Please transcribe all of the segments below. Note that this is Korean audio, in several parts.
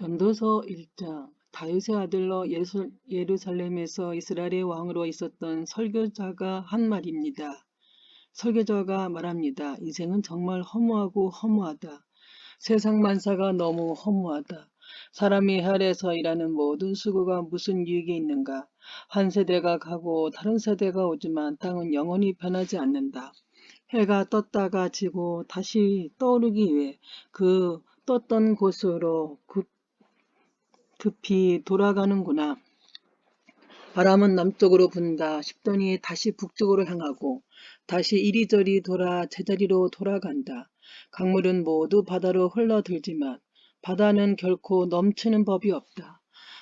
전도서 1장. 다윗의 아들로 예루살렘에서 이스라엘의 왕으로 있었던 설교자가 한 말입니다. 설교자가 말합니다. 인생은 정말 허무하고 허무하다. 세상 만사가 너무 허무하다. 사람이 해 아래에서 일하는 모든 수고가 무슨 유익이 있는가. 한 세대가 가고 다른 세대가 오지만 땅은 영원히 변하지 않는다. 해가 떴다가 지고 다시 떠오르기 위해 그 떴던 곳으로 급히 돌아가는구나. 바람은 남쪽으로 분다 싶더니 다시 북쪽으로 향하고 다시 이리저리 돌아 제자리로 돌아간다. 강물은 모두 바다로 흘러들지만 바다는 결코 넘치는 법이 없다.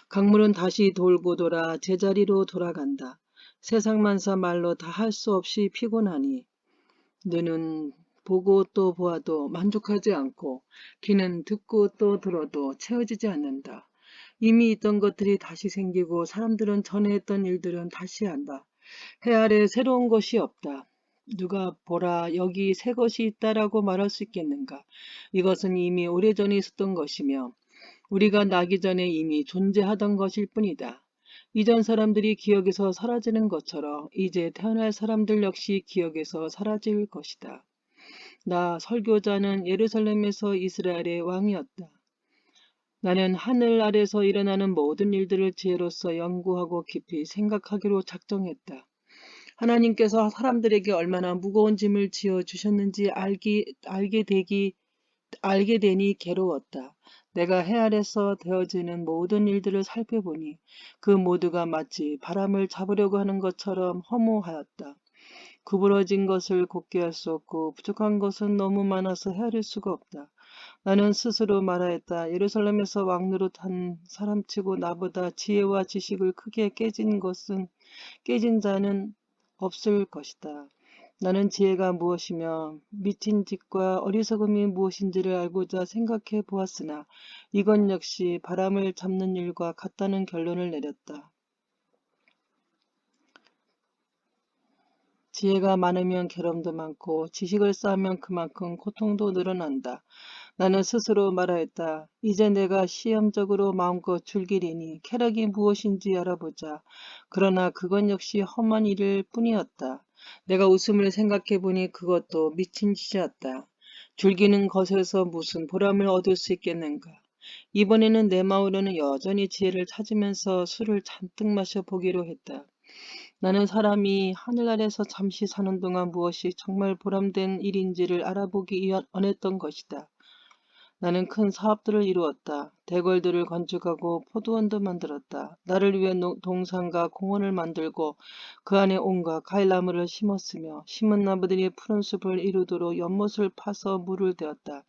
강물은 다시 돌고 돌아 제자리로 돌아간다. 세상 만사 말로 다 할 수 없이 피곤하니 눈은 보고 또 보아도 만족하지 않고 귀는 듣고 또 들어도 채워지지 않는다. 이미 있던 것들이 다시 생기고 사람들은 전에 했던 일들은 다시 한다. 해 아래 새로운 것이 없다. 누가 보라 여기 새 것이 있다라고 말할 수 있겠는가. 이것은 이미 오래전에 있었던 것이며 우리가 나기 전에 이미 존재하던 것일 뿐이다. 이전 사람들이 기억에서 사라지는 것처럼 이제 태어날 사람들 역시 기억에서 사라질 것이다. 나 설교자는 예루살렘에서 이스라엘의 왕이었다. 나는 하늘 아래서 일어나는 모든 일들을 지혜로서 연구하고 깊이 생각하기로 작정했다. 하나님께서 사람들에게 얼마나 무거운 짐을 지어 주셨는지 알게 되니 괴로웠다. 내가 해 아래서 되어지는 모든 일들을 살펴보니 그 모두가 마치 바람을 잡으려고 하는 것처럼 허무하였다. 구부러진 것을 곧게 할 수 없고 부족한 것은 너무 많아서 헤아릴 수가 없다. 나는 스스로 말하였다. 예루살렘에서 왕노릇한 사람치고 나보다 지혜와 지식을 크게 깨진 자는 없을 것이다. 나는 지혜가 무엇이며 미친 짓과 어리석음이 무엇인지를 알고자 생각해 보았으나 이건 역시 바람을 잡는 일과 같다는 결론을 내렸다. 지혜가 많으면 괴로움도 많고 지식을 쌓으면 그만큼 고통도 늘어난다. 나는 스스로 말하였다. 이제 내가 시험적으로 마음껏 즐기리니 쾌락이 무엇인지 알아보자. 그러나 그건 역시 험한 일일 뿐이었다. 내가 웃음을 생각해 보니 그것도 미친 짓이었다. 즐기는 것에서 무슨 보람을 얻을 수 있겠는가. 이번에는 내 마음으로는 여전히 지혜를 찾으면서 술을 잔뜩 마셔보기로 했다. 나는 사람이 하늘 아래서 잠시 사는 동안 무엇이 정말 보람된 일인지를 알아보기 원했던 것이다. 나는 큰 사업들을 이루었다. 대궐들을 건축하고 포도원도 만들었다. 나를 위해 동산과 공원을 만들고 그 안에 온갖 과일나무를 심었으며 심은 나무들이 푸른 숲을 이루도록 연못을 파서 물을 대었다.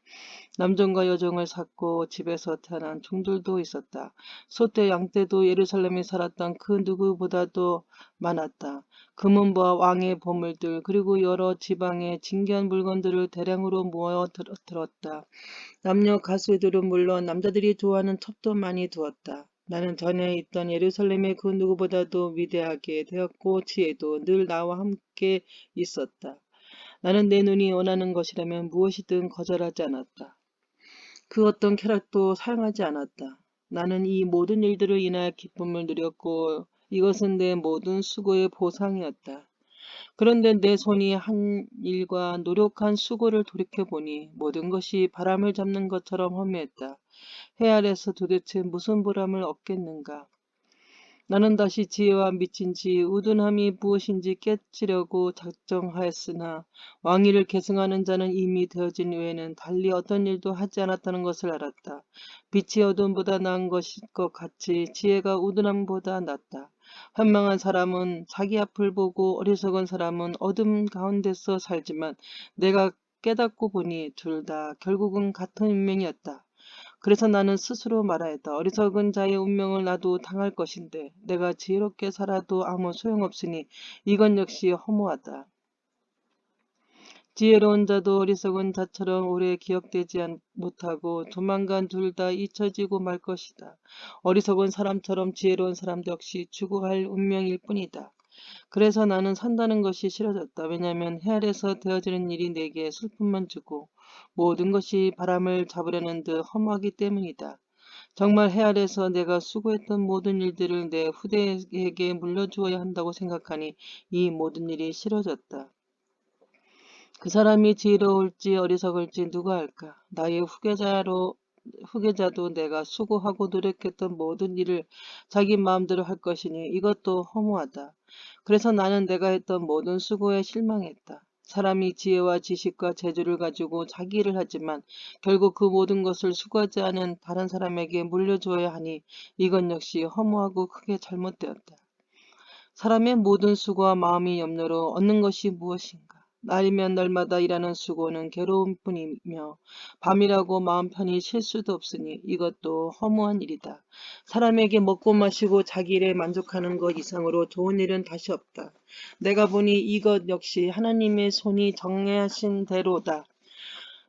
남종과 여종을 샀고 집에서 태어난 종들도 있었다. 소떼 양떼도 예루살렘에 살았던 그 누구보다도 많았다. 금은보와 왕의 보물들 그리고 여러 지방의 진귀한 물건들을 대량으로 모아 들었다. 남녀 가수들은 물론 남자들이 좋아하는 첩도 많이 두었다. 나는 전에 있던 예루살렘의 그 누구보다도 위대하게 되었고 지혜도 늘 나와 함께 있었다. 나는 내 눈이 원하는 것이라면 무엇이든 거절하지 않았다. 그 어떤 쾌락도 사용하지 않았다. 나는 이 모든 일들을 인하여 기쁨을 누렸고 이것은 내 모든 수고의 보상이었다. 그런데 내 손이 한 일과 노력한 수고를 돌이켜보니 모든 것이 바람을 잡는 것처럼 허무했다. 해 아래서 도대체 무슨 보람을 얻겠는가. 나는 다시 지혜와 미친지 우둔함이 무엇인지 깨치려고 작정하였으나 왕위를 계승하는 자는 이미 되어진 외에는 달리 어떤 일도 하지 않았다는 것을 알았다. 빛이 어둠보다 나은 것일 것 같이 지혜가 우둔함보다 낫다. 현명한 사람은 자기 앞을 보고 어리석은 사람은 어둠 가운데서 살지만 내가 깨닫고 보니 둘 다 결국은 같은 운명이었다. 그래서 나는 스스로 말하였다. 어리석은 자의 운명을 나도 당할 것인데 내가 지혜롭게 살아도 아무 소용없으니 이건 역시 허무하다. 지혜로운 자도 어리석은 자처럼 오래 기억되지 못하고 조만간 둘 다 잊혀지고 말 것이다. 어리석은 사람처럼 지혜로운 사람도 역시 죽어갈 운명일 뿐이다. 그래서 나는 산다는 것이 싫어졌다. 왜냐하면 해 아래서 되어지는 일이 내게 슬픔만 주고 모든 것이 바람을 잡으려는 듯 허무하기 때문이다. 정말 해 아래서 내가 수고했던 모든 일들을 내 후대에게 물려주어야 한다고 생각하니 이 모든 일이 싫어졌다. 그 사람이 지혜로울지 어리석을지 누가 알까? 나의 후계자도 내가 수고하고 노력했던 모든 일을 자기 마음대로 할 것이니 이것도 허무하다. 그래서 나는 내가 했던 모든 수고에 실망했다. 사람이 지혜와 지식과 재주를 가지고 자기 일을 하지만 결국 그 모든 것을 수고하지 않은 다른 사람에게 물려주어야 하니 이건 역시 허무하고 크게 잘못되었다. 사람의 모든 수고와 마음이 염려로 얻는 것이 무엇인가? 날이면 날마다 일하는 수고는 괴로움 뿐이며 밤이라고 마음 편히 쉴 수도 없으니 이것도 허무한 일이다. 사람에게 먹고 마시고 자기 일에 만족하는 것 이상으로 좋은 일은 다시 없다. 내가 보니 이것 역시 하나님의 손이 정하신 대로다.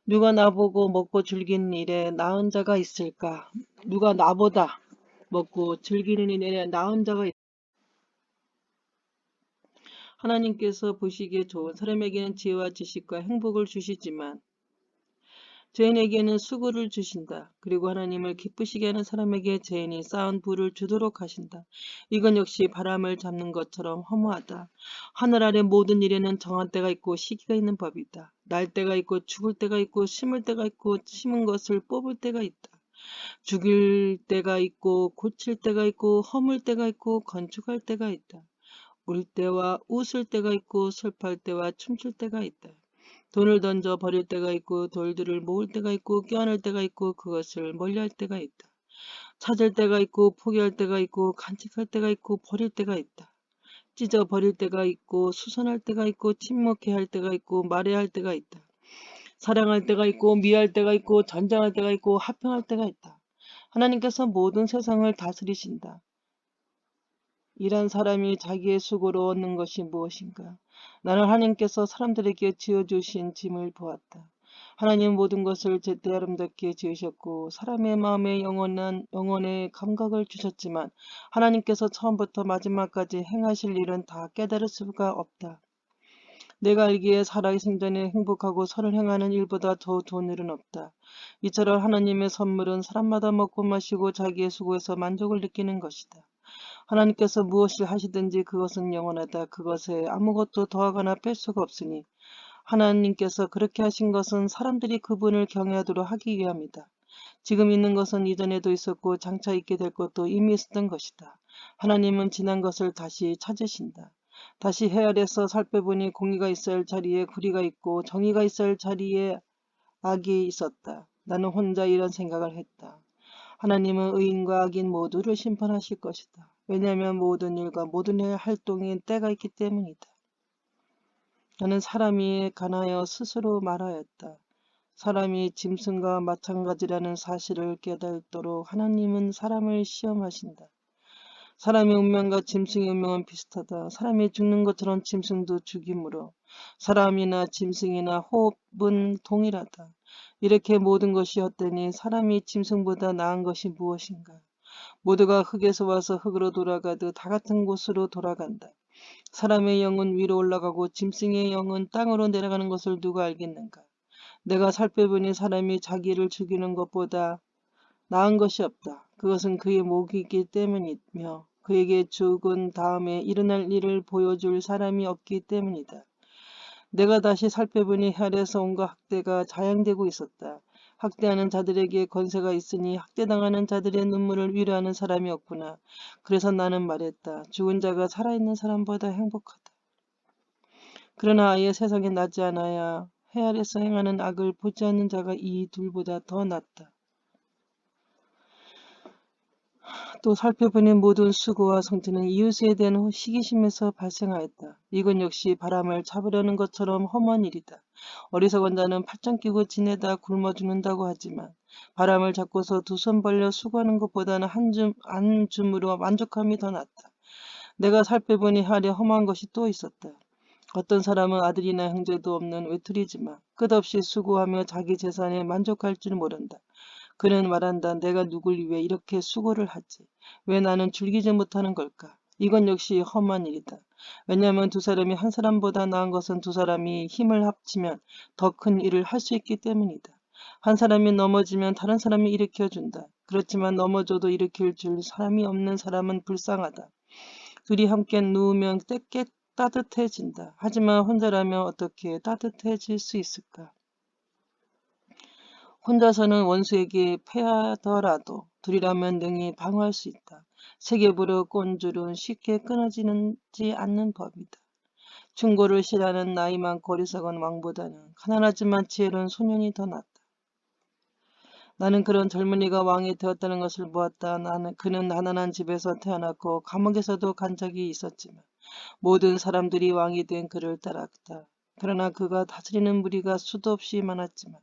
누가 나보고 먹고 즐기는 일에 나은 자가 있을까? 누가 나보다 먹고 즐기는 일에 나은 자가 있을까? 하나님께서 보시기에 좋은 사람에게는 지혜와 지식과 행복을 주시지만 죄인에게는 수고를 주신다. 그리고 하나님을 기쁘시게 하는 사람에게 죄인이 쌓은 부를 주도록 하신다. 이건 역시 바람을 잡는 것처럼 허무하다. 하늘 아래 모든 일에는 정한 때가 있고 시기가 있는 법이다. 날 때가 있고 죽을 때가 있고 심을 때가 있고 심은 것을 뽑을 때가 있다. 죽일 때가 있고 고칠 때가 있고 허물 때가 있고 건축할 때가 있다. 울 때와 웃을 때가 있고 슬퍼할 때와 춤출 때가 있다. 돈을 던져 버릴 때가 있고 돌들을 모을 때가 있고 껴안을 때가 있고 그것을 멀리할 때가 있다. 찾을 때가 있고 포기할 때가 있고 간직할 때가 있고 버릴 때가 있다. 찢어 버릴 때가 있고 수선할 때가 있고 침묵해야 할 때가 있고 말해야 할 때가 있다. 사랑할 때가 있고 미워할 때가 있고 전쟁할 때가 있고 화평할 때가 있다. 하나님께서 모든 세상을 다스리신다. 일한 사람이 자기의 수고로 얻는 것이 무엇인가? 나는 하나님께서 사람들에게 지어주신 짐을 보았다. 하나님 모든 것을 제때 아름답게 지으셨고 사람의 마음에 영혼의 감각을 주셨지만 하나님께서 처음부터 마지막까지 행하실 일은 다 깨달을 수가 없다. 내가 알기에 살아 생전에 행복하고 선을 행하는 일보다 더 좋은 일은 없다. 이처럼 하나님의 선물은 사람마다 먹고 마시고 자기의 수고에서 만족을 느끼는 것이다. 하나님께서 무엇을 하시든지 그것은 영원하다. 그것에 아무것도 더하거나 뺄 수가 없으니 하나님께서 그렇게 하신 것은 사람들이 그분을 경외하도록 하기 위함이다. 지금 있는 것은 이전에도 있었고 장차 있게 될 것도 이미 있었던 것이다. 하나님은 지난 것을 다시 찾으신다. 다시 헤아려서 살펴보니 공의가 있어야 할 자리에 불의가 있고 정의가 있어야 할 자리에 악이 있었다. 나는 혼자 이런 생각을 했다. 하나님은 의인과 악인 모두를 심판하실 것이다. 왜냐하면 모든 일과 모든 활동에 때가 있기 때문이다. 나는 사람이 가나여 스스로 말하였다. 사람이 짐승과 마찬가지라는 사실을 깨닫도록 하나님은 사람을 시험하신다. 사람의 운명과 짐승의 운명은 비슷하다. 사람이 죽는 것처럼 짐승도 죽이므로 사람이나 짐승이나 호흡은 동일하다. 이렇게 모든 것이 헛되니 사람이 짐승보다 나은 것이 무엇인가? 모두가 흙에서 와서 흙으로 돌아가듯 다 같은 곳으로 돌아간다. 사람의 영은 위로 올라가고 짐승의 영은 땅으로 내려가는 것을 누가 알겠는가? 내가 살펴보니 사람이 자기를 죽이는 것보다 나은 것이 없다. 그것은 그의 목이기 때문이며 그에게 죽은 다음에 일어날 일을 보여줄 사람이 없기 때문이다. 내가 다시 살펴보니 혈에서 온갖 학대가 자행되고 있었다. 학대하는 자들에게 권세가 있으니 학대당하는 자들의 눈물을 위로하는 사람이 없구나. 그래서 나는 말했다. 죽은 자가 살아있는 사람보다 행복하다. 그러나 아예 세상에 나지 않아야 해 아래서 행하는 악을 보지 않는 자가 이 둘보다 더 낫다. 또 살펴보니 모든 수고와 성취는 이웃에 대한 시기심에서 발생하였다. 이건 역시 바람을 잡으려는 것처럼 험한 일이다. 어리석은 자는 팔짱 끼고 지내다 굶어 죽는다고 하지만 바람을 잡고서 두 손 벌려 수고하는 것보다는 한 줌으로 만족함이 더 낫다. 내가 살펴보니 하려 험한 것이 또 있었다. 어떤 사람은 아들이나 형제도 없는 외톨이지만 끝없이 수고하며 자기 재산에 만족할 줄 모른다. 그는 말한다. 내가 누굴 위해 이렇게 수고를 하지? 왜 나는 즐기지 못하는 걸까? 이건 역시 험한 일이다. 왜냐하면 두 사람이 한 사람보다 나은 것은 두 사람이 힘을 합치면 더 큰 일을 할 수 있기 때문이다. 한 사람이 넘어지면 다른 사람이 일으켜준다. 그렇지만 넘어져도 일으킬 줄 사람이 없는 사람은 불쌍하다. 둘이 함께 누우면 꽤 따뜻해진다. 하지만 혼자라면 어떻게 따뜻해질 수 있을까? 혼자서는 원수에게 패하더라도 둘이라면 능히 방어할 수 있다. 세계보려 꼰줄은 쉽게 끊어지지 않는 법이다. 충고를 싫어하는 나이 많고 어리석은 왕보다는 가난하지만 지혜로운 소년이 더 낫다. 나는 그런 젊은이가 왕이 되었다는 것을 보았다. 그는 가난한 집에서 태어났고 감옥에서도 간 적이 있었지만 모든 사람들이 왕이 된 그를 따랐다. 그러나 그가 다스리는 무리가 수도 없이 많았지만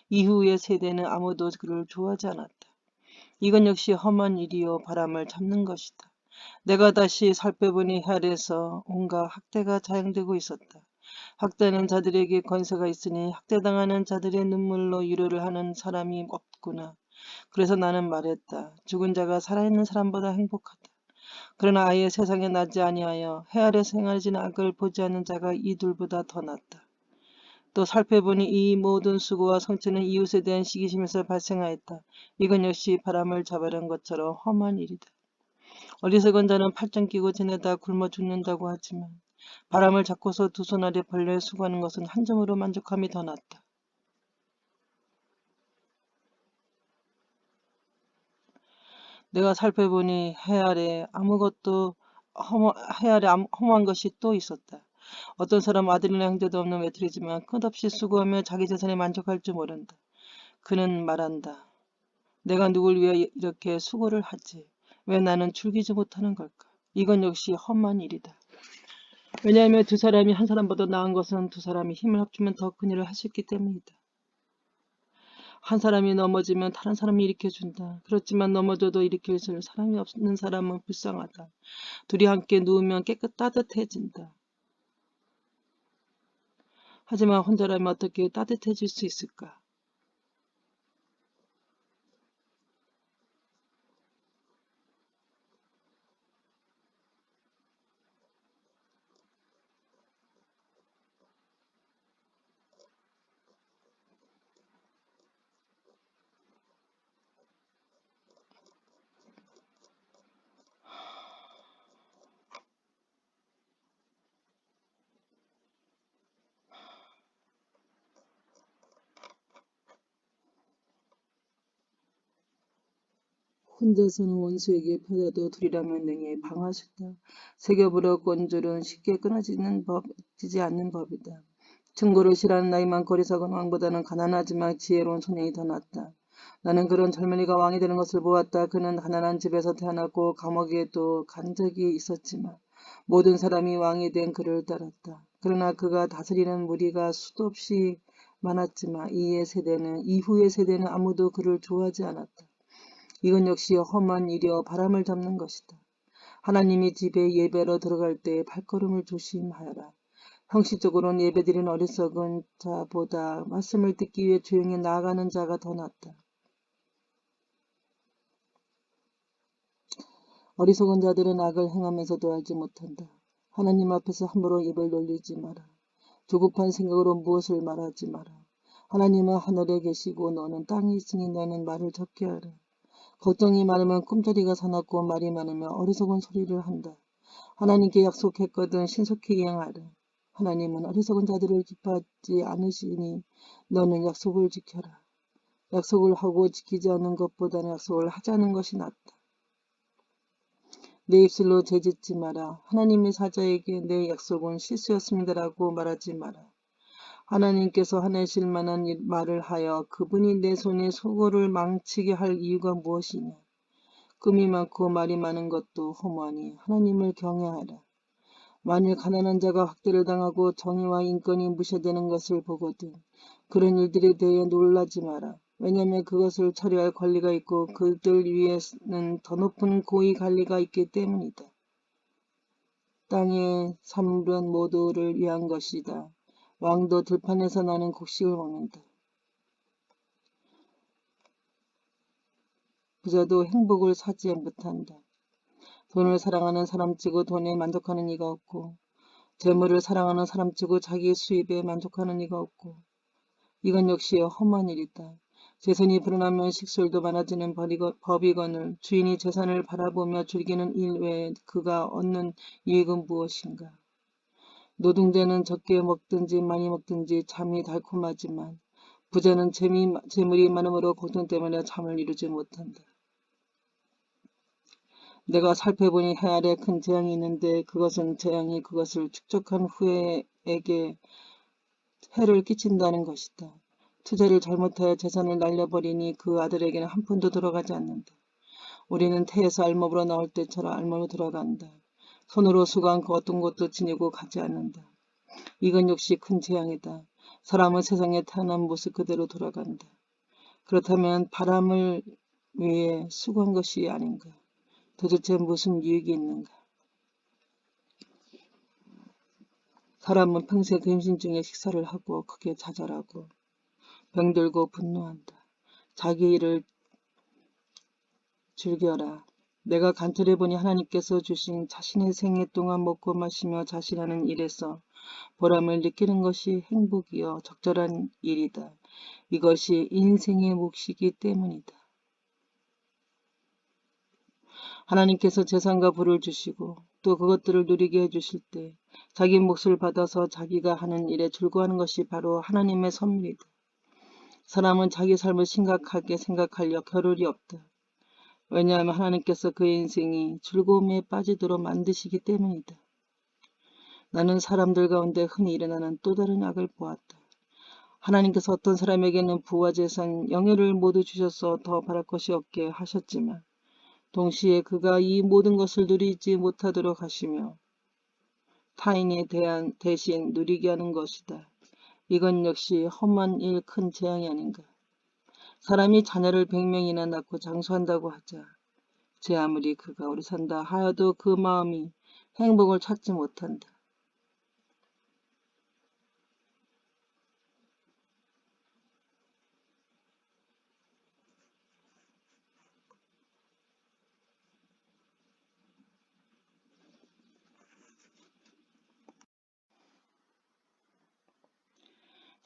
이후의 세대는 아무도 그를 좋아하지 않았다. 이건 역시 험한 일이요 바람을 잡는 것이다. 내가 다시 살펴보니 헬에서 온갖 학대가 자행되고 있었다. 학대하는 자들에게 권세가 있으니 학대당하는 자들의 눈물로 위로를 하는 사람이 없구나. 그래서 나는 말했다. 죽은 자가 살아있는 사람보다 행복하다. 그러나 아예 세상에 나지 아니하여 해 아래 생활진 악을 보지 않는 자가 이 둘보다 더 낫다. 또 살펴보니 이 모든 수고와 성취는 이웃에 대한 시기심에서 발생하였다. 이건 역시 바람을 잡으려는 것처럼 험한 일이다. 어리석은 자는 팔짱 끼고 지내다 굶어 죽는다고 하지만 바람을 잡고서 두 손 아래 벌려 수고하는 것은 한 점으로 만족함이 더 낫다. 내가 살펴보니 해 아래 험한 것이 또 있었다. 어떤 사람 아들이나 형제도 없는 외톨이지만 끝없이 수고하며 자기 재산에 만족할 줄 모른다. 그는 말한다. 내가 누굴 위해 이렇게 수고를 하지? 왜 나는 즐기지 못하는 걸까? 이건 역시 험한 일이다. 왜냐하면 두 사람이 한 사람보다 나은 것은 두 사람이 힘을 합치면 더 큰 일을 할 수 있기 때문이다. 한 사람이 넘어지면 다른 사람이 일으켜준다. 그렇지만 넘어져도 일으킬 사람이 없는 사람은 불쌍하다. 둘이 함께 누우면 따뜻해진다. 하지만 혼자라면 어떻게 따뜻해질 수 있을까? 혼자서는 원수에게 패자도 둘이라면 능히 방어할 수 있다. 세계보려 꼰줄은 쉽게 끊어지지 않는 법이다. 충고를 싫어하는 나이 많고 어리석은 왕보다는 가난하지만 지혜로운 소년이 더 낫다. 나는 그런 젊은이가 왕이 되는 것을 보았다. 그는 가난한 집에서 태어났고 감옥에도 간 적이 있었지만 모든 사람이 왕이 된 그를 따랐다. 그러나 그가 다스리는 무리가 수도 없이 많았지만 이후의 세대는 아무도 그를 좋아하지 않았다. 이건 역시 험한 일이여 바람을 잡는 것이다. 하나님의 집에 예배로 들어갈 때 발걸음을 조심하여라. 형식적으로는 예배드리는 어리석은 자보다 말씀을 듣기 위해 조용히 나아가는 자가 더 낫다. 어리석은 자들은 악을 행하면서도 알지 못한다. 하나님 앞에서 함부로 입을 놀리지 마라. 조급한 생각으로 무엇을 말하지 마라. 하나님은 하늘에 계시고 너는 땅에 있으니 너는 말을 적게 하라. 걱정이 많으면 꿈자리가 사납고 말이 많으면 어리석은 소리를 한다. 하나님께 약속했거든 신속히 이행하라. 하나님은 어리석은 자들을 기뻐하지 않으시니 너는 약속을 지켜라. 약속을 하고 지키지 않는 것보다는 약속을 하지 않는 것이 낫다. 내 입술로 죄짓지 마라. 하나님의 사자에게 내 약속은 실수였습니다라고 말하지 마라. 하나님께서 하실 만한 말을 하여 그분이 내 손에 소고를 망치게 할 이유가 무엇이냐. 꿈이 많고 말이 많은 것도 허무하니 하나님을 경외하라. 만일 가난한 자가 학대를 당하고 정의와 인권이 무시되는 것을 보거든 그런 일들에 대해 놀라지 마라. 왜냐하면 그것을 처리할 권리가 있고 그들 위에는 더 높은 고위 관리가 있기 때문이다. 땅의 산물은 모두를 위한 것이다. 왕도 들판에서 나는 곡식을 먹는다. 부자도 행복을 사지 못한다. 돈을 사랑하는 사람치고 돈에 만족하는 이가 없고 재물을 사랑하는 사람치고 자기 수입에 만족하는 이가 없고 이건 역시 험한 일이다. 재산이 불어나면 식솔도 많아지는 법이거늘 주인이 재산을 바라보며 즐기는 일 외에 그가 얻는 이익은 무엇인가? 노동자는 적게 먹든지 많이 먹든지 잠이 달콤하지만 부자는 재물이 많음으로 고통 때문에 잠을 이루지 못한다. 내가 살펴보니 해 아래 큰 재앙이 있는데 그것은 재앙이 그것을 축적한 후에에게 해를 끼친다는 것이다. 투자를 잘못하여 재산을 날려버리니 그 아들에게는 한 푼도 들어가지 않는다. 우리는 태에서 알몸으로 나올 때처럼 알몸으로 들어간다. 손으로 수고한 그 어떤 것도 지니고 가지 않는다. 이건 역시 큰 재앙이다. 사람은 세상에 태어난 모습 그대로 돌아간다. 그렇다면 바람을 위해 수고한 것이 아닌가? 도대체 무슨 유익이 있는가? 사람은 평생 근심 중에 식사를 하고 크게 좌절하고 병들고 분노한다. 자기 일을 즐겨라. 내가 관찰해보니 하나님께서 주신 자신의 생애 동안 먹고 마시며 자신하는 일에서 보람을 느끼는 것이 행복이요 적절한 일이다. 이것이 인생의 몫이기 때문이다. 하나님께서 재산과 부를 주시고 또 그것들을 누리게 해주실 때 자기 몫을 받아서 자기가 하는 일에 즐거워하는 것이 바로 하나님의 선물이다. 사람은 자기 삶을 심각하게 생각할 겨를이 없다. 왜냐하면 하나님께서 그의 인생이 즐거움에 빠지도록 만드시기 때문이다. 나는 사람들 가운데 흔히 일어나는 또 다른 악을 보았다. 하나님께서 어떤 사람에게는 부와 재산, 영예를 모두 주셔서 더 바랄 것이 없게 하셨지만 동시에 그가 이 모든 것을 누리지 못하도록 하시며 타인에 대신 누리게 하는 것이다. 이건 역시 험한 일 큰 재앙이 아닌가. 사람이 자녀를 100명이나 낳고 장수한다고 하자. 제 아무리 그가 오래 산다 하여도 그 마음이 행복을 찾지 못한다.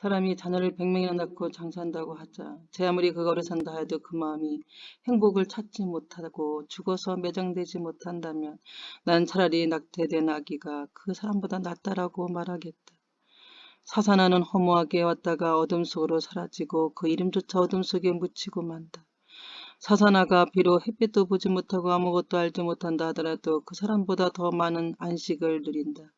사람이 자녀를 100명이나 낳고 장수한다고 하자. 제 아무리 그가 오래 산다 해도 그 마음이 행복을 찾지 못하고 죽어서 매장되지 못한다면 난 차라리 낙태된 아기가 그 사람보다 낫다라고 말하겠다. 사사나는 허무하게 왔다가 어둠 속으로 사라지고 그 이름조차 어둠 속에 묻히고 만다. 사사나가 비록 햇빛도 보지 못하고 아무것도 알지 못한다 하더라도 그 사람보다 더 많은 안식을 누린다.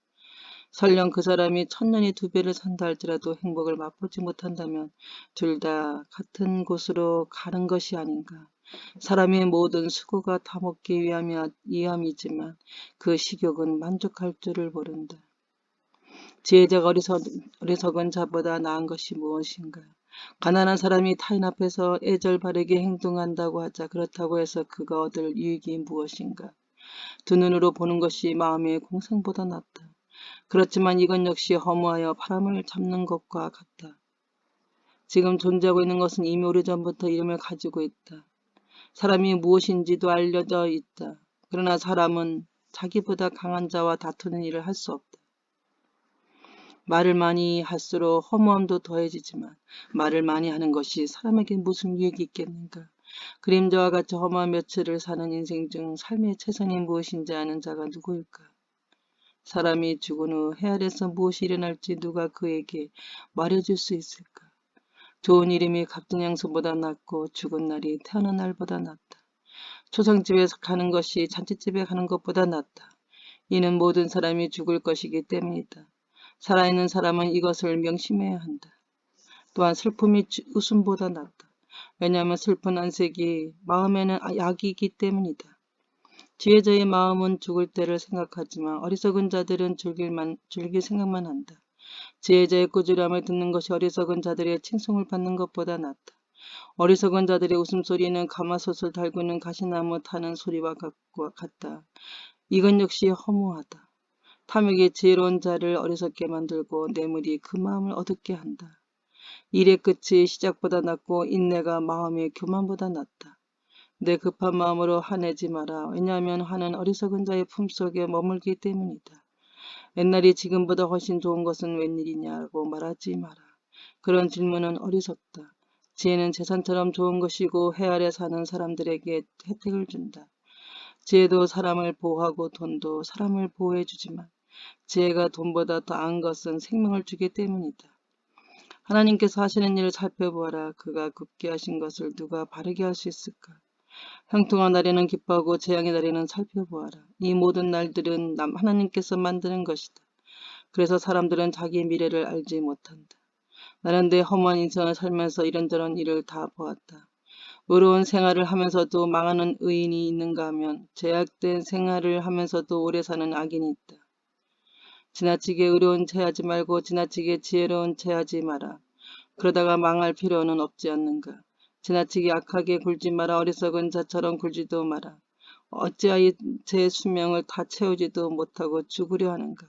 설령 그 사람이 1000년이 2배를 산다 할지라도 행복을 맛보지 못한다면 둘 다 같은 곳으로 가는 것이 아닌가. 사람의 모든 수고가 다 먹기 위함이지만 그 식욕은 만족할 줄을 모른다. 지혜자가 어리석은 자보다 나은 것이 무엇인가. 가난한 사람이 타인 앞에서 애절 바르게 행동한다고 하자. 그렇다고 해서 그가 얻을 유익이 무엇인가. 두 눈으로 보는 것이 마음의 공생보다 낫다. 그렇지만 이건 역시 허무하여 바람을 잡는 것과 같다. 지금 존재하고 있는 것은 이미 오래전부터 이름을 가지고 있다. 사람이 무엇인지도 알려져 있다. 그러나 사람은 자기보다 강한 자와 다투는 일을 할 수 없다. 말을 많이 할수록 허무함도 더해지지만 말을 많이 하는 것이 사람에게 무슨 유익이 있겠는가. 그림자와 같이 허무한 며칠을 사는 인생 중 삶의 최선이 무엇인지 아는 자가 누구일까. 사람이 죽은 후 해 아래서 무엇이 일어날지 누가 그에게 말해줄 수 있을까. 좋은 이름이 갑진양소보다 낫고 죽은 날이 태어난 날보다 낫다. 초상집에 가는 것이 잔치집에 가는 것보다 낫다. 이는 모든 사람이 죽을 것이기 때문이다. 살아있는 사람은 이것을 명심해야 한다. 또한 슬픔이 웃음보다 낫다. 왜냐하면 슬픈 안색이 마음에는 약이기 때문이다. 지혜자의 마음은 죽을 때를 생각하지만 어리석은 자들은 즐길 생각만 한다. 지혜자의 꾸지람을 듣는 것이 어리석은 자들의 칭송을 받는 것보다 낫다. 어리석은 자들의 웃음소리는 가마솥을 달구는 가시나무 타는 소리와 같다. 이건 역시 허무하다. 탐욕이 지혜로운 자를 어리석게 만들고 뇌물이 그 마음을 어둡게 한다. 일의 끝이 시작보다 낫고 인내가 마음의 교만보다 낫다. 내 급한 마음으로 화내지 마라. 왜냐하면 화는 어리석은 자의 품속에 머물기 때문이다. 옛날이 지금보다 훨씬 좋은 것은 웬일이냐고 말하지 마라. 그런 질문은 어리석다. 지혜는 재산처럼 좋은 것이고 해 아래 사는 사람들에게 혜택을 준다. 지혜도 사람을 보호하고 돈도 사람을 보호해주지만 지혜가 돈보다 더 나은 것은 생명을 주기 때문이다. 하나님께서 하시는 일을 살펴보아라. 그가 굳게 하신 것을 누가 바르게 할 수 있을까? 형통한 날에는 기뻐하고 재앙의 날에는 살펴보아라. 이 모든 날들은 하나님께서 만드는 것이다. 그래서 사람들은 자기 미래를 알지 못한다. 나는 내 험한 인생을 살면서 이런저런 일을 다 보았다. 의로운 생활을 하면서도 망하는 의인이 있는가 하면 죄악된 생활을 하면서도 오래 사는 악인이 있다. 지나치게 의로운 채 하지 말고 지나치게 지혜로운 채 하지 마라. 그러다가 망할 필요는 없지 않는가. 지나치게 악하게 굴지 마라. 어리석은 자처럼 굴지도 마라. 어찌하여 제 수명을 다 채우지도 못하고 죽으려 하는가.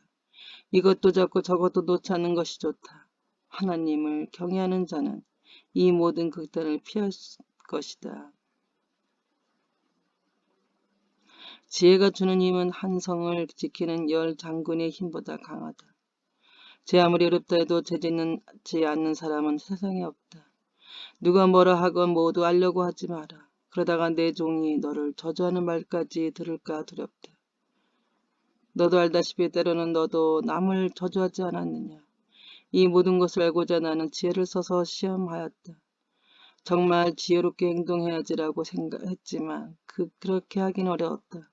이것도 잡고 저것도 놓지 않는 것이 좋다. 하나님을 경외하는 자는 이 모든 극단을 피할 것이다. 지혜가 주는 힘은 한 성을 지키는 10장군의 힘보다 강하다. 제 아무리 어렵다 해도 죄짓지 않는 사람은 세상에 없다. 누가 뭐라 하건 모두 알려고 하지 마라. 그러다가 내 종이 너를 저주하는 말까지 들을까 두렵다. 너도 알다시피 때로는 너도 남을 저주하지 않았느냐. 이 모든 것을 알고자 나는 지혜를 써서 시험하였다. 정말 지혜롭게 행동해야지라고 생각했지만 그렇게 하긴 어려웠다.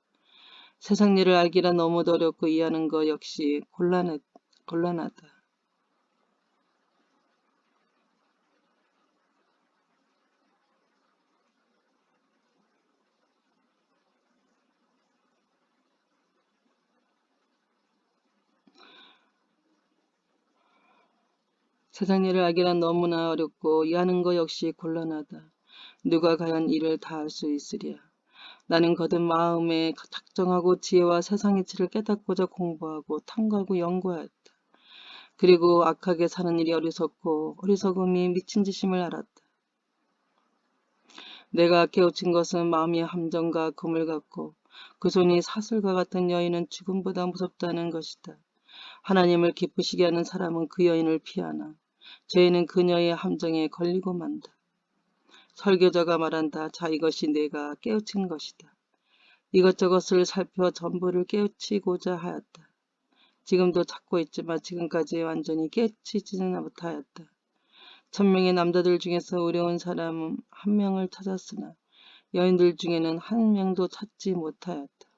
세상 일을 알기란 너무도 어렵고 이해하는 것 역시 곤란하다. 세상 일을 알기란 너무나 어렵고 이해하는 것 역시 곤란하다. 누가 과연 이를 다 할 수 있으랴. 나는 거듭 마음에 작정하고 지혜와 세상 이치를 깨닫고자 공부하고 탐구하고 연구하였다. 그리고 악하게 사는 일이 어리석고 어리석음이 미친 짓임을 알았다. 내가 깨우친 것은 마음이 함정과 금을 같고 그 손이 사슬과 같은 여인은 죽음보다 무섭다는 것이다. 하나님을 기쁘시게 하는 사람은 그 여인을 피하나 죄인은 그녀의 함정에 걸리고 만다. 설교자가 말한다. 자, 이것이 내가 깨우친 것이다. 이것저것을 살펴 전부를 깨우치고자 하였다. 지금도 찾고 있지만 지금까지 완전히 깨우치지는 못하였다. 1000명의 남자들 중에서 어려운 사람은 한 명을 찾았으나 여인들 중에는 한 명도 찾지 못하였다.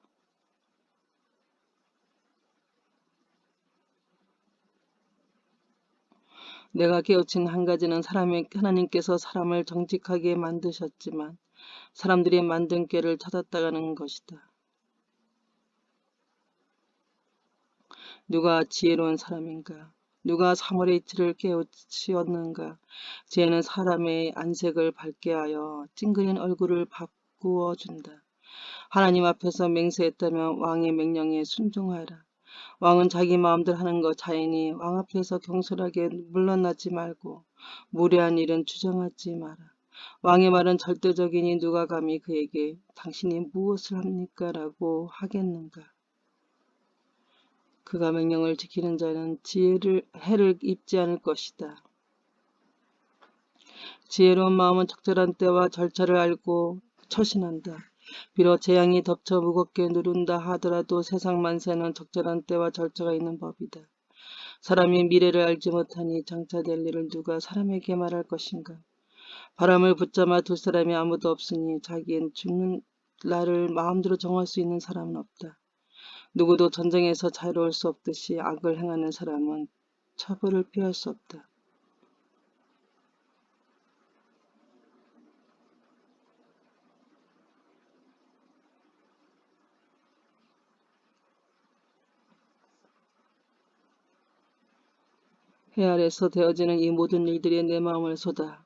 내가 깨우친 한 가지는 하나님께서 사람을 정직하게 만드셨지만 사람들이 만든 꾀를 찾았다가는 것이다. 누가 지혜로운 사람인가? 누가 사물의 이치를 깨우치었는가? 지혜는 사람의 안색을 밝게 하여 찡그린 얼굴을 바꾸어 준다. 하나님 앞에서 맹세했다면 왕의 명령에 순종하라. 왕은 자기 마음대로 하는 것 자이니 왕 앞에서 경솔하게 물러나지 말고 무례한 일은 주장하지 마라. 왕의 말은 절대적이니 누가 감히 그에게 당신이 무엇을 합니까? 라고 하겠는가. 그가 명령을 지키는 자는 해를 입지 않을 것이다. 지혜로운 마음은 적절한 때와 절차를 알고 처신한다. 비록 재앙이 덮쳐 무겁게 누른다 하더라도 세상 만세는 적절한 때와 절차가 있는 법이다. 사람이 미래를 알지 못하니 장차 될 일을 누가 사람에게 말할 것인가. 바람을 붙잡아 둘 사람이 아무도 없으니 자기는 죽는 날을 마음대로 정할 수 있는 사람은 없다. 누구도 전쟁에서 자유로울 수 없듯이 악을 행하는 사람은 처벌을 피할 수 없다. 해 아래서 되어지는 이 모든 일들이 내 마음을 쏟아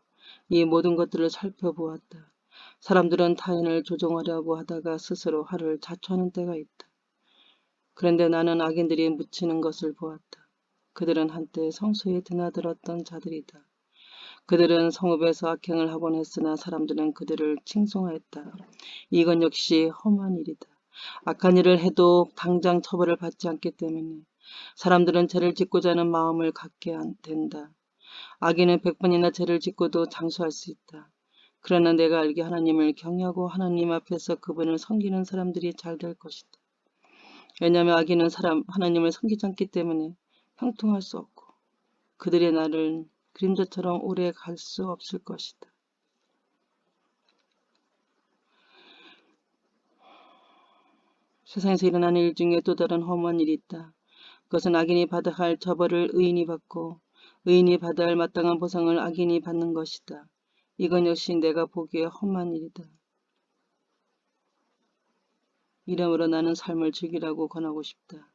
이 모든 것들을 살펴보았다. 사람들은 타인을 조종하려고 하다가 스스로 화를 자초하는 때가 있다. 그런데 나는 악인들이 묻히는 것을 보았다. 그들은 한때 성소에 드나들었던 자들이다. 그들은 성읍에서 악행을 하곤 했으나 사람들은 그들을 칭송하였다. 이건 역시 험한 일이다. 악한 일을 해도 당장 처벌을 받지 않기 때문에 사람들은 죄를 짓고자 하는 마음을 갖게 된다. 악인은 100번이나 죄를 짓고도 장수할 수 있다. 그러나 내가 알기에 하나님을 경외하고 하나님 앞에서 그분을 섬기는 사람들이 잘 될 것이다. 왜냐하면 악인은 하나님을 섬기지 않기 때문에 형통할 수 없고 그들의 날은 그림자처럼 오래 갈 수 없을 것이다. 세상에서 일어나는 일 중에 또 다른 허무한 일이 있다. 그것은 악인이 받아야 할 처벌을 의인이 받고 의인이 받아야 할 마땅한 보상을 악인이 받는 것이다. 이건 역시 내가 보기에 험한 일이다. 이러므로 나는 삶을 즐기라고 권하고 싶다.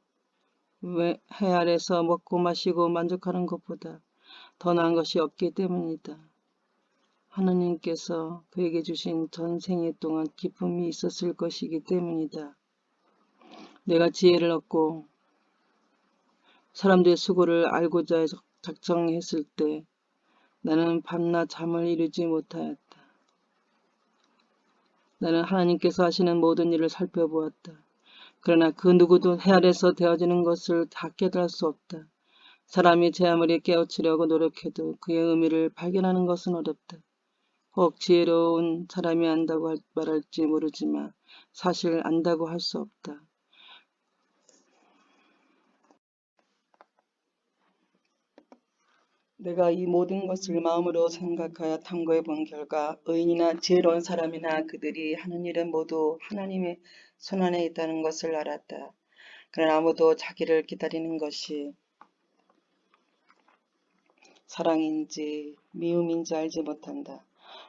왜 해 아래서 먹고 마시고 만족하는 것보다 더 나은 것이 없기 때문이다. 하나님께서 그에게 주신 전생에 동안 기쁨이 있었을 것이기 때문이다. 내가 지혜를 얻고 사람들의 수고를 알고자 작정했을 때 나는 밤낮 잠을 이루지 못하였다. 나는 하나님께서 하시는 모든 일을 살펴보았다. 그러나 그 누구도 해 아래서 되어지는 것을 다 깨달을 수 없다. 사람이 제 아무리 깨우치려고 노력해도 그의 의미를 발견하는 것은 어렵다. 혹 지혜로운 사람이 안다고 말할지 모르지만 사실 안다고 할 수 없다. 내가 이 모든 것을 마음으로 생각하여 탐구해 본 결과 의인이나 지혜로운 사람이나 그들이 하는 일은 모두 하나님의 손안에 있다는 것을 알았다. 그러나 아무도 자기를 기다리는 것이 사랑인지 미움인지 알지 못한다.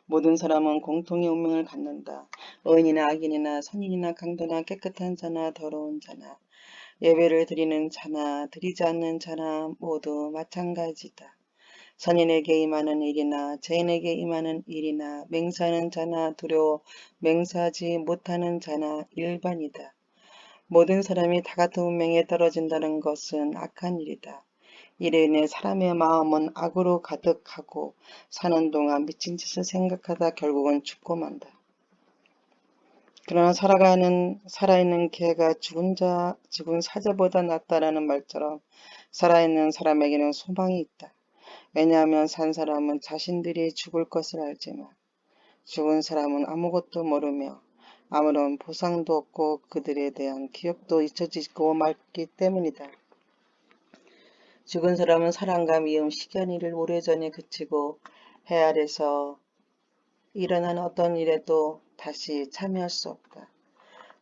모든 사람은 공통의 운명을 갖는다. 의인이나 악인이나 선인이나 강도나 깨끗한 자나 더러운 자나 예배를 드리는 자나 드리지 않는 자나 모두 마찬가지다. 선인에게 임하는 일이나 죄인에게 임하는 일이나 맹세하는 자나 두려워 맹세하지 못하는 자나 일반이다. 모든 사람이 다 같은 운명에 떨어진다는 것은 악한 일이다. 이로 인해 사람의 마음은 악으로 가득하고 사는 동안 미친 짓을 생각하다 결국은 죽고 만다. 그러나 살아있는 개가 죽은 사자보다 낫다라는 말처럼 살아있는 사람에게는 소망이 있다. 왜냐하면 산 사람은 자신들이 죽을 것을 알지만 죽은 사람은 아무것도 모르며 아무런 보상도 없고 그들에 대한 기억도 잊혀지고 말기 때문이다. 죽은 사람은 사랑과 미움, 시견일을 오래전에 그치고 해 아래서 일어난 어떤 일에도 다시 참여할 수 없다.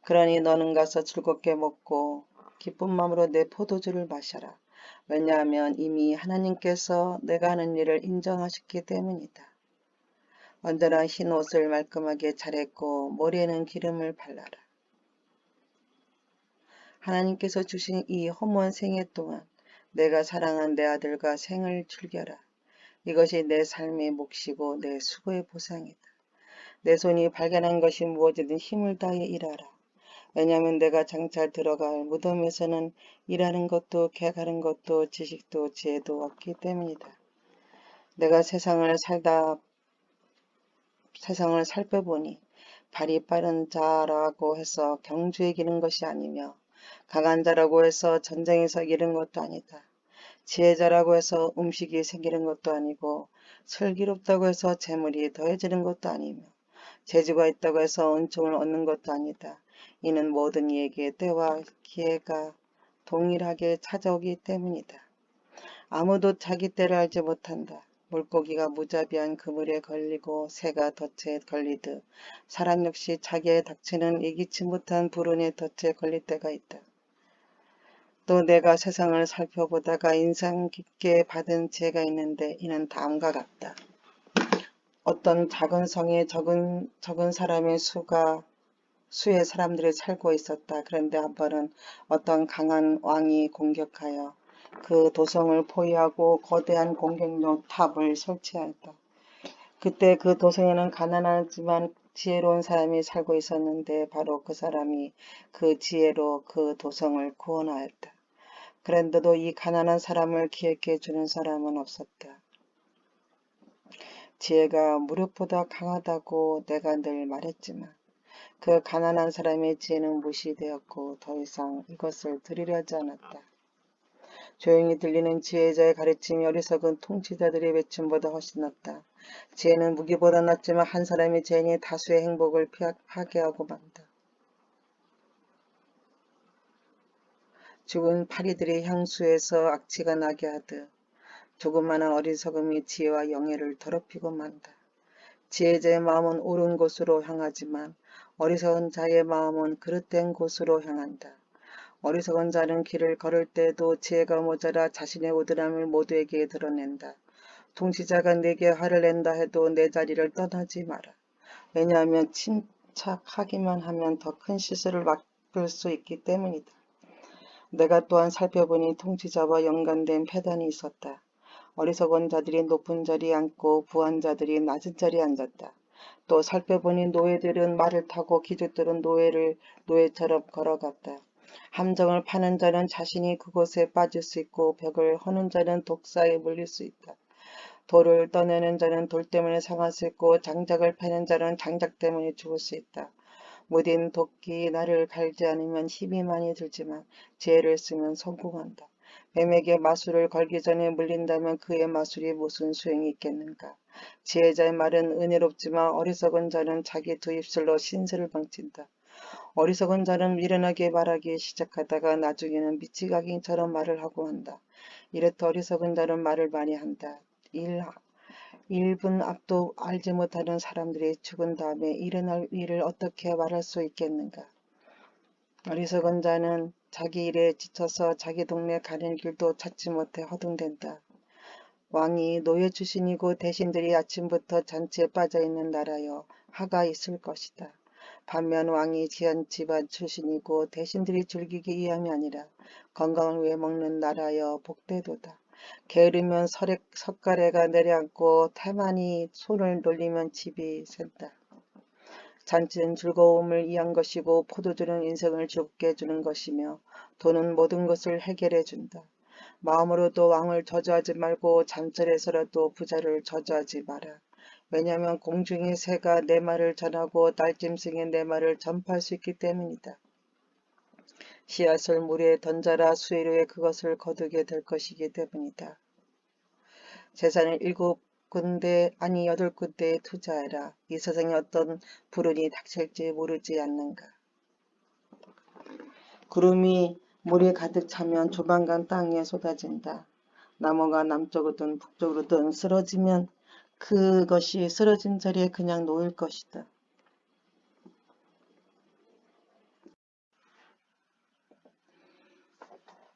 그러니 너는 가서 즐겁게 먹고 기쁜 마음으로 내 포도주를 마셔라. 왜냐하면 이미 하나님께서 내가 하는 일을 인정하셨기 때문이다. 언제나 흰 옷을 말끔하게 차렸고 머리에는 기름을 발라라. 하나님께서 주신 이 허무한 생애 동안 내가 사랑한 내 아들과 생을 즐겨라. 이것이 내 삶의 몫이고 내 수고의 보상이다. 내 손이 발견한 것이 무엇이든 힘을 다해 일하라. 왜냐하면 내가 장차 들어갈 무덤에서는 일하는 것도 개가는 것도 지식도 지혜도 없기 때문이다. 내가 세상을 살펴보니 발이 빠른 자라고 해서 경주에 이기는 것이 아니며 강한 자라고 해서 전쟁에서 이기는 것도 아니다. 지혜자라고 해서 음식이 생기는 것도 아니고 슬기롭다고 해서 재물이 더해지는 것도 아니며 재주가 있다고 해서 은총을 얻는 것도 아니다. 이는 모든 이에게 때와 기회가 동일하게 찾아오기 때문이다. 아무도 자기 때를 알지 못한다. 물고기가 무자비한 그물에 걸리고 새가 덫에 걸리듯 사람 역시 자기의 닥치는 예기치 못한 불운의 덫에 걸릴 때가 있다. 또 내가 세상을 살펴보다가 인상 깊게 받은 지혜가 있는데 이는 다음과 같다. 어떤 작은 성에 적은 사람의 수의 사람들이 살고 있었다. 그런데 한 번은 어떤 강한 왕이 공격하여 그 도성을 포위하고 거대한 공격용 탑을 설치하였다. 그때 그 도성에는 가난하지만 지혜로운 사람이 살고 있었는데 바로 그 사람이 그 지혜로 그 도성을 구원하였다. 그런데도 이 가난한 사람을 기억해 주는 사람은 없었다. 지혜가 무력보다 강하다고 내가 늘 말했지만 그 가난한 사람의 지혜는 무시되었고 더 이상 이것을 들으려지 않았다. 조용히 들리는 지혜자의 가르침이 어리석은 통치자들의 외침보다 훨씬 낫다. 지혜는 무기보다 낫지만 한 사람의 죄인이 다수의 행복을 파괴하고 만다. 죽은 파리들의 향수에서 악취가 나게 하듯 조그마한 어리석음이 지혜와 영예를 더럽히고 만다. 지혜자의 마음은 옳은 곳으로 향하지만 어리석은 자의 마음은 그릇된 곳으로 향한다. 어리석은 자는 길을 걸을 때도 지혜가 모자라 자신의 우둔함을 모두에게 드러낸다. 통치자가 내게 화를 낸다 해도 내 자리를 떠나지 마라. 왜냐하면 침착하기만 하면 더 큰 실수를 막을 수 있기 때문이다. 내가 또한 살펴보니 통치자와 연관된 폐단이 있었다. 어리석은 자들이 높은 자리에 앉고 부한 자들이 낮은 자리에 앉았다. 또 살펴보니 노예들은 말을 타고 기족들은 노예처럼 걸어갔다. 함정을 파는 자는 자신이 그곳에 빠질 수 있고 벽을 허는 자는 독사에 물릴 수 있다. 돌을 떠내는 자는 돌 때문에 상할 수 있고 장작을 패는 자는 장작 때문에 죽을 수 있다. 무딘 도끼 나를 갈지 않으면 힘이 많이 들지만 지혜를 쓰면 성공한다. 뱀에게 마술을 걸기 전에 물린다면 그의 마술이 무슨 소용이 있겠는가. 지혜자의 말은 은혜롭지만 어리석은 자는 자기 두 입술로 신세를 방친다. 어리석은 자는 미련하게 말하기 시작하다가 나중에는 미치각인처럼 말을 하고 한다. 이렇듯 어리석은 자는 말을 많이 한다. 1분 앞도 알지 못하는 사람들이 죽은 다음에 일어날 일을 어떻게 말할 수 있겠는가. 어리석은 자는 자기 일에 지쳐서 자기 동네 가는 길도 찾지 못해 허둥댄다. 왕이 노예 출신이고 대신들이 아침부터 잔치에 빠져있는 나라여 화가 있을 것이다. 반면 왕이 지한 집안 출신이고 대신들이 즐기기 위함이 아니라 건강을 위해 먹는 나라여 복되도다. 게으르면 석가래가 내려앉고 태만히 손을 놀리면 집이 샌다. 잔치는 즐거움을 위한 것이고 포도주는 인생을 즐겁게 해주는 것이며 돈은 모든 것을 해결해 준다. 마음으로도 왕을 저주하지 말고 잠자리에서라도 부자를 저주하지 마라. 왜냐하면 공중의 새가 내 말을 전하고 날짐승이 내 말을 전파할 수 있기 때문이다. 씨앗을 물에 던져라 수해로에 그것을 거두게 될 것이기 때문이다. 재산을 7군데 아니 8군데에 투자해라. 이 세상에 어떤 불운이 닥칠지 모르지 않는가. 구름이 물에 가득 차면 조만간 땅에 쏟아진다. 나무가 남쪽으로든 북쪽으로든 쓰러지면 그것이 쓰러진 자리에 그냥 놓일 것이다.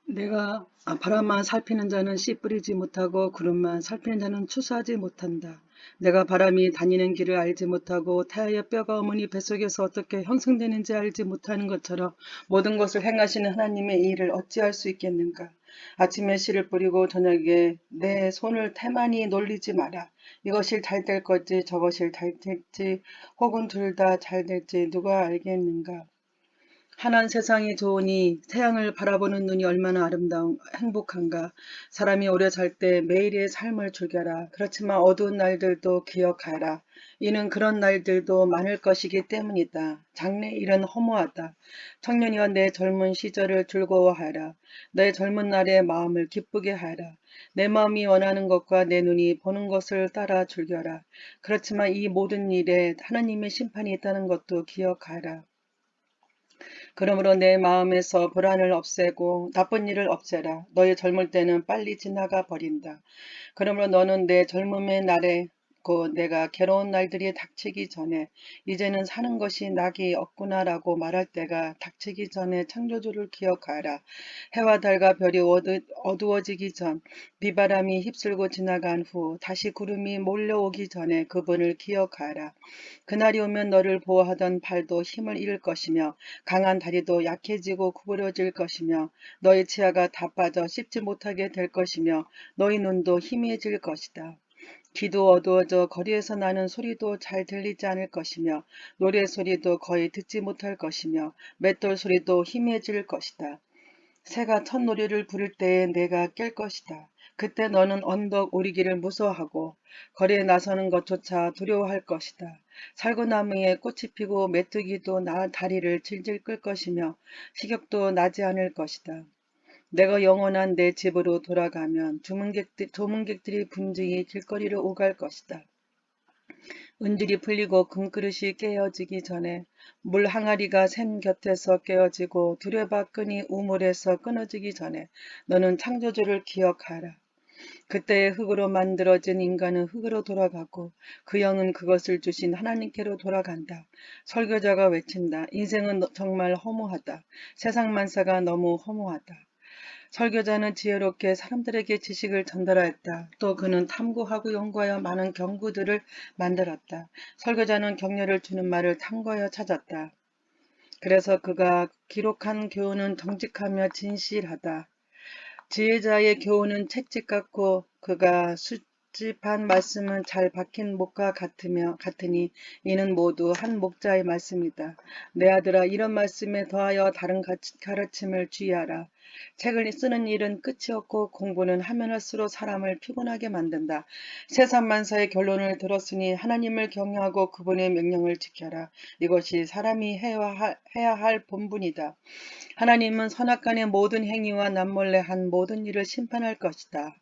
내가 바람만 살피는 자는 씨 뿌리지 못하고 구름만 살피는 자는 추수하지 못한다. 내가 바람이 다니는 길을 알지 못하고 태아의 뼈가 어머니 뱃속에서 어떻게 형성되는지 알지 못하는 것처럼 모든 것을 행하시는 하나님의 일을 어찌할 수 있겠는가. 아침에 씨를 뿌리고 저녁에 내 손을 태만히 놀리지 마라. 이것이 잘 될 건지 저것이 잘 될지 혹은 둘 다 잘 될지 누가 알겠는가. 환한 세상이 좋으니 태양을 바라보는 눈이 얼마나 행복한가. 사람이 오래 살 때 매일의 삶을 즐겨라. 그렇지만 어두운 날들도 기억하라. 이는 그런 날들도 많을 것이기 때문이다. 장래 일은 허무하다. 청년이여 내 젊은 시절을 즐거워하라. 내 젊은 날의 마음을 기쁘게 하라. 내 마음이 원하는 것과 내 눈이 보는 것을 따라 즐겨라. 그렇지만 이 모든 일에 하나님의 심판이 있다는 것도 기억하라. 그러므로 내 마음에서 불안을 없애고 나쁜 일을 없애라. 너의 젊을 때는 빨리 지나가 버린다. 그러므로 너는 내 젊음의 날에 내가 괴로운 날들이 닥치기 전에 이제는 사는 것이 낙이 없구나라고 말할 때가 닥치기 전에 창조주를 기억하라. 해와 달과 별이 어두워지기 전 비바람이 휩쓸고 지나간 후 다시 구름이 몰려오기 전에 그분을 기억하라. 그날이 오면 너를 보호하던 팔도 힘을 잃을 것이며 강한 다리도 약해지고 구부러질 것이며 너의 치아가 다 빠져 씹지 못하게 될 것이며 너희 눈도 희미해질 것이다. 귀도 어두워져 거리에서 나는 소리도 잘 들리지 않을 것이며 노래 소리도 거의 듣지 못할 것이며 맷돌 소리도 희미해질 것이다. 새가 첫 노래를 부를 때에 내가 깰 것이다. 그때 너는 언덕 오르기를 무서워하고 거리에 나서는 것조차 두려워할 것이다. 살구나무에 꽃이 피고 메뚜기도 다리를 질질 끌 것이며 식욕도 나지 않을 것이다. 내가 영원한 내 집으로 돌아가면 조문객들이 분주히 길거리를 오갈 것이다. 은질이 풀리고 금그릇이 깨어지기 전에 물 항아리가 샘 곁에서 깨어지고 두레박끈이 우물에서 끊어지기 전에 너는 창조주를 기억하라. 그때의 흙으로 만들어진 인간은 흙으로 돌아가고 그 영은 그것을 주신 하나님께로 돌아간다. 설교자가 외친다. 인생은 정말 허무하다. 세상 만사가 너무 허무하다. 설교자는 지혜롭게 사람들에게 지식을 전달하였다. 또 그는 탐구하고 연구하여 많은 경구들을 만들었다. 설교자는 격려를 주는 말을 탐구하여 찾았다. 그래서 그가 기록한 교훈은 정직하며 진실하다. 지혜자의 교훈은 채찍 같고 그가 수집한 말씀은 잘 박힌 목과 같으니 이는 모두 한 목자의 말씀이다. 내 아들아, 이런 말씀에 더하여 다른 가르침을 주의하라. 책을 쓰는 일은 끝이 없고 공부는 하면 할수록 사람을 피곤하게 만든다. 세상 만사의 결론을 들었으니 하나님을 경외하고 그분의 명령을 지켜라. 이것이 사람이 해야 할 본분이다. 하나님은 선악간의 모든 행위와 남몰래 한 모든 일을 심판할 것이다.